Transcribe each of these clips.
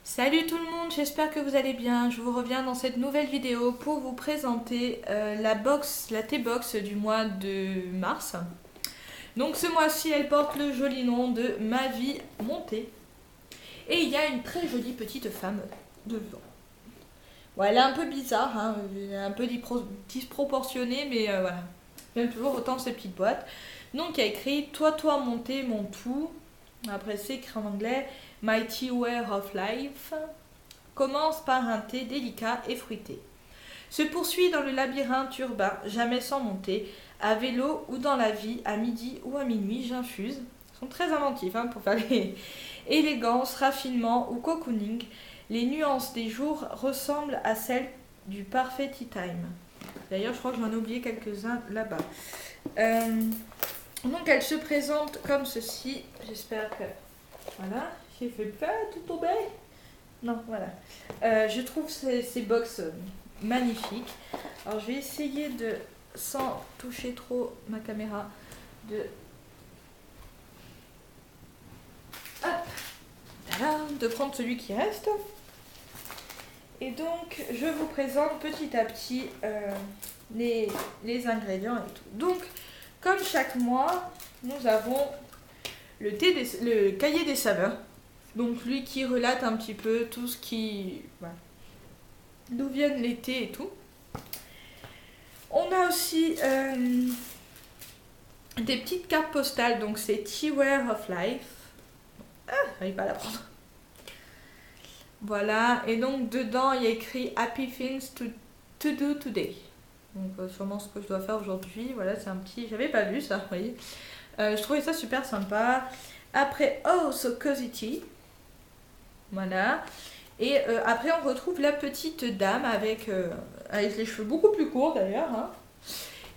Salut tout le monde, j'espère que vous allez bien. Je vous reviens dans cette nouvelle vidéo pour vous présenter la T-Box du mois de mars. Donc ce mois-ci, elle porte le joli nom de Ma vie montée. Et il y a une très jolie petite femme devant. Bon, elle est un peu bizarre, hein, elle est un peu disproportionnée, mais voilà. J'aime toujours autant ces petites boîtes. Donc il y a écrit Toi, monter, mon tout. Après c'est écrit en anglais My Tea Way of Life. Commence par un thé délicat et fruité. Se poursuit dans le labyrinthe urbain, jamais sans monter, à vélo ou dans la vie, à midi ou à minuit, j'infuse. Ils sont très inventifs pour faire les élégance, raffinement ou cocooning. Les nuances des jours ressemblent à celles du parfait tea time. D'ailleurs, je crois que j'en ai oublié quelques-uns là-bas. Donc, elle se présente comme ceci. J'espère que... Voilà, j'ai fait pas tout tomber. Non, voilà. Je trouve ces box magnifiques. Alors, je vais essayer de, sans toucher trop ma caméra, de... Hop, voilà, de prendre celui qui reste. Et donc, je vous présente petit à petit les ingrédients et tout. Donc, comme chaque mois, nous avons le cahier des saveurs. Donc, lui qui relate un petit peu tout ce qui... Voilà, d'où viennent les thés et tout. On a aussi des petites cartes postales. Donc, c'est Tea Way of Life. Ah, j'arrive pas à la prendre. Voilà, et donc dedans il y a écrit Happy Things to do today. Donc sûrement ce que je dois faire aujourd'hui. Voilà, c'est un petit... J'avais pas vu ça, vous voyez. Je trouvais ça super sympa. Après, Oh So Cozy Tea. Voilà. Et après on retrouve la petite dame avec les cheveux beaucoup plus courts d'ailleurs.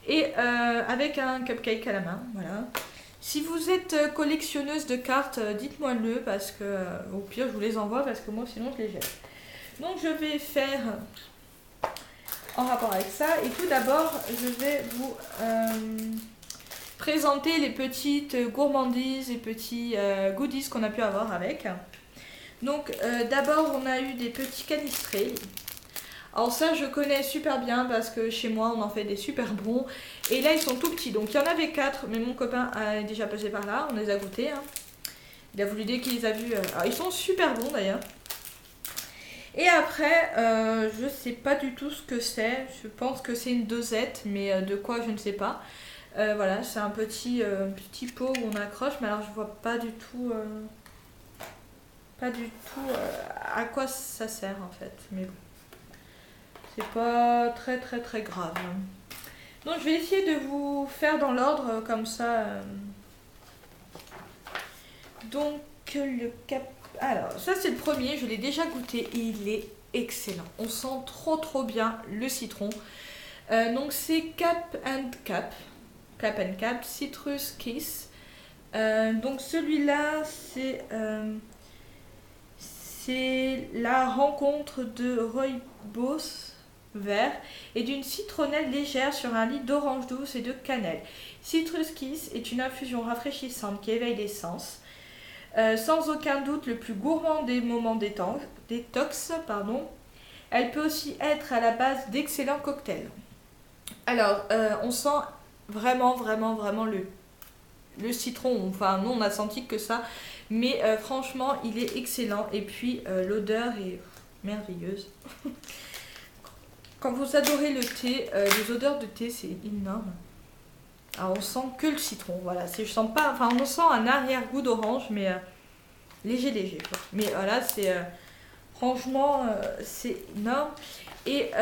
Et avec un cupcake à la main. Voilà. Si vous êtes collectionneuse de cartes, dites-moi-le parce que au pire je vous les envoie parce que moi sinon je les jette. Donc je vais faire en rapport avec ça et tout d'abord je vais vous présenter les petites gourmandises et petits goodies qu'on a pu avoir avec. Donc d'abord on a eu des petits canistrés. Alors ça je connais super bien parce que chez moi on en fait des super bons. Et là ils sont tout petits. Donc il y en avait 4 mais mon copain est déjà passé par là. On les a goûtés. Il a voulu dire qu'il les a vus. Alors ils sont super bons d'ailleurs. Et après je sais pas du tout ce que c'est. Je pense que c'est une dosette mais de quoi je ne sais pas. Voilà, c'est un petit pot où on accroche. Mais alors je vois pas du tout... à quoi ça sert en fait. Mais bon. C'est pas très grave. Donc je vais essayer de vous faire dans l'ordre comme ça. Donc le cap... Alors ça c'est le premier, je l'ai déjà goûté et il est excellent. On sent trop bien le citron. Donc c'est Cap and Cap. Cap and Cap, Citrus Kiss. Donc celui-là c'est la rencontre de rooibos vert et d'une citronnelle légère sur un lit d'orange douce et de cannelle. Citrus Kiss est une infusion rafraîchissante qui éveille les sens. Sans aucun doute le plus gourmand des moments détox. Elle peut aussi être à la base d'excellents cocktails. Alors, on sent vraiment le citron. Enfin, nous on a senti que ça. Mais franchement, il est excellent. Et puis, l'odeur est merveilleuse. Quand vous adorez le thé, les odeurs de thé, c'est énorme. Alors, on sent que le citron, voilà. Je sens pas, enfin, on sent un arrière-goût d'orange, mais léger, quoi. Mais voilà, c'est franchement, c'est énorme. Et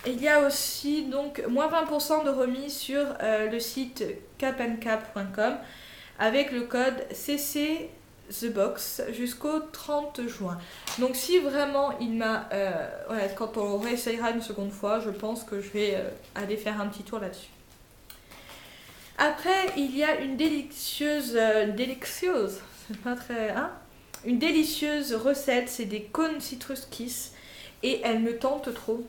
il y a aussi donc moins 20% de remise sur le site capandcap.com avec le code CC The Box jusqu'au 30 juin. Donc si vraiment il m'a... voilà, quand on réessayera une seconde fois, je pense que je vais aller faire un petit tour là-dessus. Après, il y a une c'est pas très... une délicieuse recette, c'est des cônes Citrus Kiss et elle me tente trop.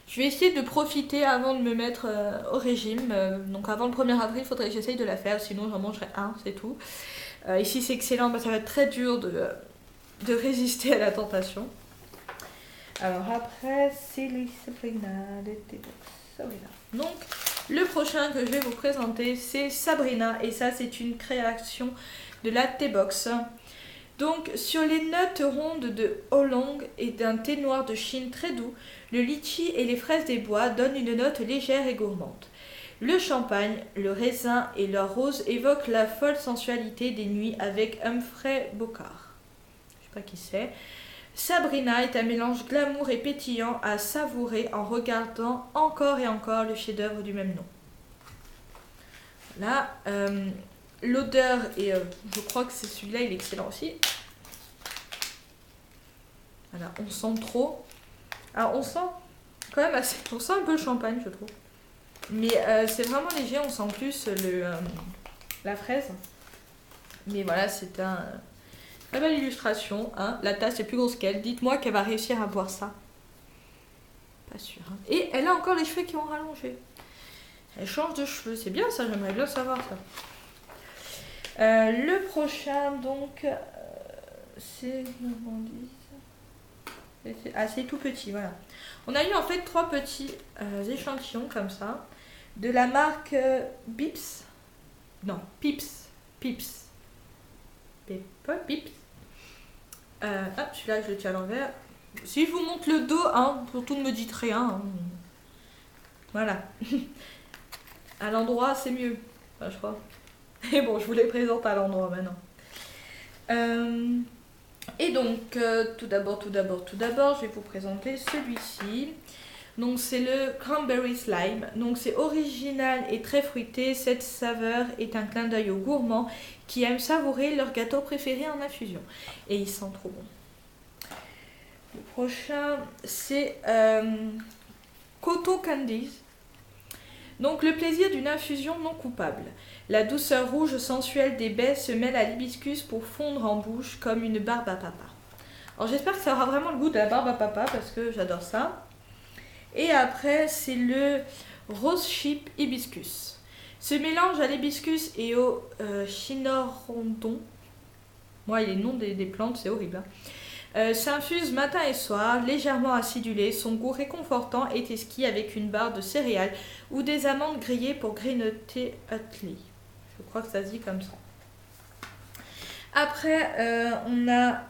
Je vais essayer de profiter avant de me mettre au régime. Donc avant le 1er avril, il faudrait que j'essaye de la faire, sinon j'en mangerai un, c'est tout. Ici c'est excellent, ça va être très dur de résister à la tentation. Alors après, c'est les Sabrina, les T-Box. Sabrina. Donc, le prochain que je vais vous présenter, c'est Sabrina. Et ça, c'est une création de la T-Box. Donc, sur les notes rondes de Oolong et d'un thé noir de Chine très doux, le litchi et les fraises des bois donnent une note légère et gourmande. Le champagne, le raisin et leur rose évoquent la folle sensualité des nuits avec Humphrey Bogart. Je sais pas qui c'est. Sabrina est un mélange glamour et pétillant à savourer en regardant encore et encore le chef-d'œuvre du même nom. Là, l'odeur, et je crois que c'est celui-là, il est excellent aussi. Voilà, on sent trop. Alors, on sent quand même assez. On sent un peu le champagne, je trouve. Mais c'est vraiment léger, on sent plus la fraise. Mais voilà, c'est un. Très belle illustration, hein. La tasse est plus grosse qu'elle. Dites-moi qu'elle va réussir à boire ça. Pas sûr. Hein. Et elle a encore les cheveux qui ont rallongé. Elle change de cheveux, c'est bien ça, j'aimerais bien savoir ça. Le prochain, donc, c'est... Ah, c'est tout petit, voilà. On a eu en fait 3 petits échantillons comme ça. De la marque Bips. Non, Pips. Pips. Pas Pips. Celui-là, je le tiens à l'envers. Si je vous montre le dos, hein, surtout ne me dites rien. Hein. Voilà. À l'endroit, c'est mieux. Enfin, je crois. Et bon, je vous les présente à l'endroit maintenant. Et donc, tout d'abord, je vais vous présenter celui-ci. Donc, c'est le Cranberry Slime. Donc, c'est original et très fruité. Cette saveur est un clin d'œil aux gourmands qui aiment savourer leur gâteau préféré en infusion. Et il sent trop bon. Le prochain, c'est Coto Candies. Donc, le plaisir d'une infusion non coupable. La douceur rouge sensuelle des baies se mêle à l'hibiscus pour fondre en bouche comme une barbe à papa. Alors, j'espère que ça aura vraiment le goût de la barbe à papa parce que j'adore ça. Et après, c'est le Rose Chip Hibiscus. Ce mélange à l'hibiscus et au chinorondon, moi, les noms des plantes, c'est horrible. S'infuse matin et soir, légèrement acidulé. Son goût réconfortant est exquis avec une barre de céréales ou des amandes grillées pour grignoter Utley. Je crois que ça se dit comme ça. Après, on a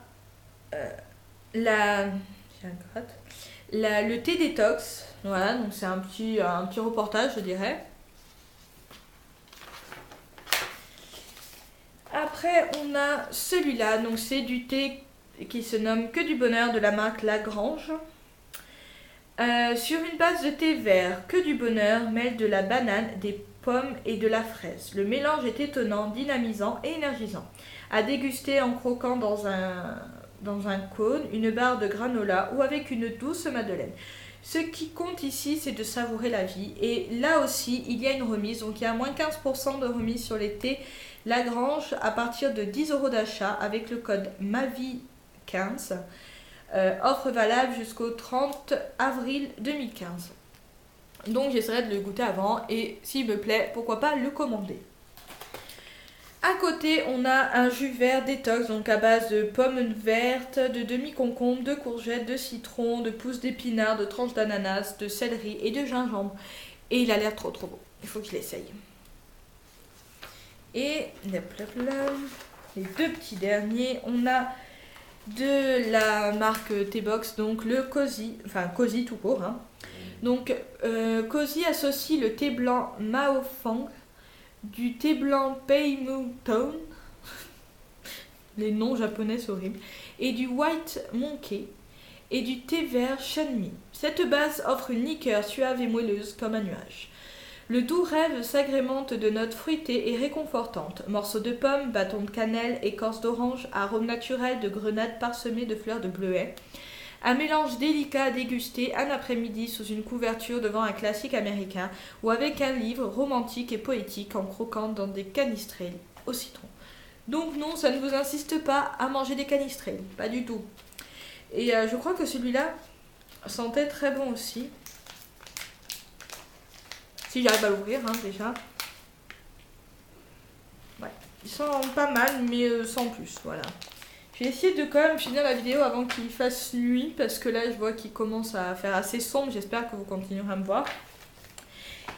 le thé détox. Voilà, donc c'est un petit reportage, je dirais. Après, on a celui-là. Donc c'est du thé qui se nomme Que du bonheur de la marque Lagrange. Sur une base de thé vert, Que du bonheur mêle de la banane, des pommes et de la fraise. Le mélange est étonnant, dynamisant et énergisant. À déguster en croquant dans un cône, une barre de granola ou avec une douce madeleine. Ce qui compte ici, c'est de savourer la vie. Et là aussi, il y a une remise. Donc il y a moins 15% de remise sur les thés Lagrange à partir de 10 € d'achat avec le code MAVI15. Offre valable jusqu'au 30 avril 2015. Donc j'essaierai de le goûter avant et s'il me plaît, pourquoi pas le commander. À côté, on a un jus vert détox, donc à base de pommes vertes, de demi-concombre, de courgettes, de citron, de pousses d'épinards, de tranches d'ananas, de céleri et de gingembre. Et il a l'air trop beau. Il faut que je l'essaye. Et les 2 petits derniers, on a de la marque T-Box, donc le Cozy, enfin Cozy tout court. Hein. Donc Cozy associe le thé blanc Mao Fang, du thé blanc Pei Mu Town, les noms japonais c'est horrible, et du White Monkey, et du thé vert Shenmi. Cette base offre une liqueur suave et moelleuse comme un nuage. Le doux rêve s'agrémente de notes fruitées et réconfortantes. Morceaux de pommes, bâtons de cannelle, écorce d'orange, arômes naturels de grenade parsemés de fleurs de bleuet. Un mélange délicat à déguster un après-midi sous une couverture devant un classique américain ou avec un livre romantique et poétique en croquant dans des canistrelles au citron. Donc non, ça ne vous insiste pas à manger des canistrelles, pas du tout. Et je crois que celui-là sentait très bon aussi. Si j'arrive à l'ouvrir, hein, déjà. Ouais, il sent pas mal, mais sans plus, voilà. Je vais essayer de quand même finir la vidéo avant qu'il fasse nuit parce que là je vois qu'il commence à faire assez sombre. J'espère que vous continuerez à me voir.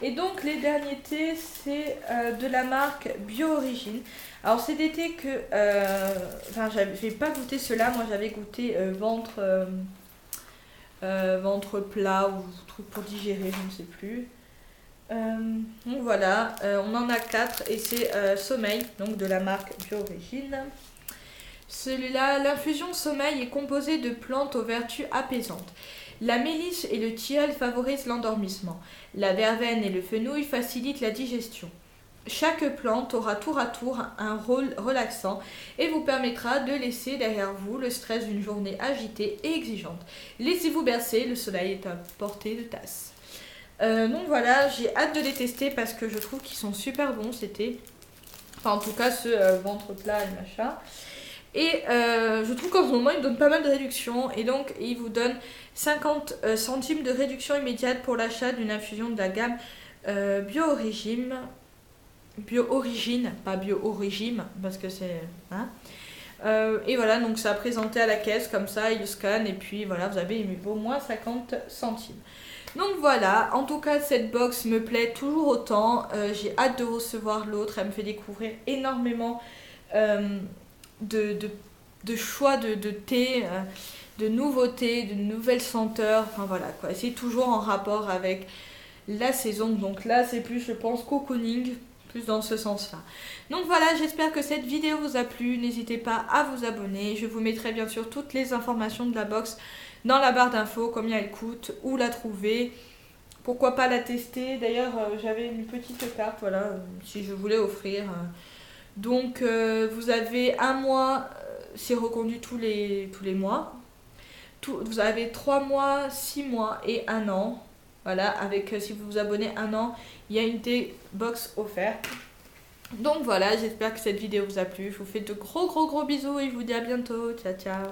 Et donc les derniers thés, c'est de la marque Bio-Origine. Alors c'est des thés que... Enfin, j'ai pas goûté ceux-là. Moi j'avais goûté ventre plat ou truc pour digérer, je ne sais plus. Donc voilà, on en a 4 et c'est Sommeil, donc de la marque Bio-Origine. Celui-là, l'infusion Sommeil est composée de plantes aux vertus apaisantes. La mélisse et le tilleul favorisent l'endormissement. La verveine et le fenouil facilitent la digestion. Chaque plante aura tour à tour un rôle relaxant et vous permettra de laisser derrière vous le stress d'une journée agitée et exigeante. Laissez-vous bercer, le soleil est à portée de tasse. Donc voilà, j'ai hâte de les tester parce que je trouve qu'ils sont super bons, c'était. Enfin, en tout cas, ce ventre plat et machin. Et je trouve qu'en ce moment, ils donnent pas mal de réductions. Et donc, ils vous donnent 50 centimes de réduction immédiate pour l'achat d'une infusion de la gamme Bio-Origine. Bio-Origine, pas Bio-Origine, parce que c'est... Hein. Et voilà, donc ça a présenté à la caisse comme ça, ils le scannent. Et puis voilà, vous avez au moins 50 centimes. Donc voilà, en tout cas cette box me plaît toujours autant, j'ai hâte de recevoir l'autre, elle me fait découvrir énormément de choix de thé, de nouveautés, de nouvelles senteurs, enfin voilà quoi, c'est toujours en rapport avec la saison, donc là c'est plus je pense cocooning, plus dans ce sens là. Donc voilà, j'espère que cette vidéo vous a plu, n'hésitez pas à vous abonner, je vous mettrai bien sûr toutes les informations de la box dans la barre d'infos, combien elle coûte, où la trouver, pourquoi pas la tester. D'ailleurs j'avais une petite carte, voilà, si je voulais offrir. Donc vous avez un mois, c'est reconduit tous les mois. Vous avez 3 mois, 6 mois et 1 an. Voilà, avec si vous vous abonnez 1 an, il y a une box offerte. Donc voilà, j'espère que cette vidéo vous a plu. Je vous fais de gros bisous et je vous dis à bientôt. Ciao ciao.